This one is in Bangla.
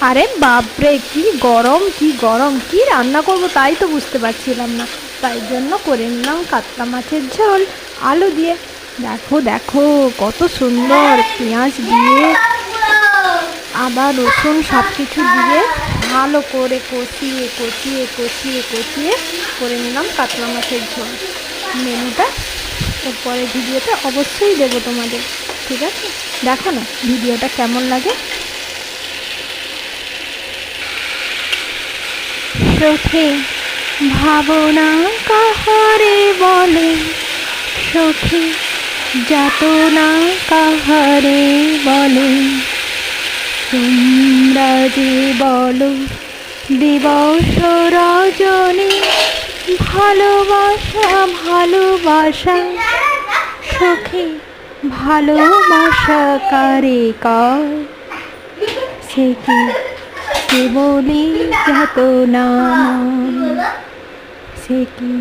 আরে বাপরে, কি গরম কি গরম, কি রান্না করব তাই তো বুঝতে পারছিলাম না। তাই জন্য করে নিলাম কাতলা মাছের ঝোল আলু দিয়ে। দেখো দেখো কত সুন্দর, পেঁয়াজ দিয়ে আদা রসুন সব কিছু দিয়ে ভালো করে কষিয়ে কষিয়ে কষিয়ে কষিয়ে করে নিলাম কাতলা মাছের ঝোল। মেনুটা এরপরে ভিডিওতে অবশ্যই দেবো তোমাদের, ঠিক আছে? দেখো না ভিডিওটা কেমন লাগে। সখী ভাবনা কাহারে বলে, সখী যাতনা কাহারে বলে, তোমরা যে বলো দিবস রজনী, ভালোবাসা ভালোবাসা, সখী ভালোবাসা কারে কয়, সে কি কেবলই যাতনা, সে কি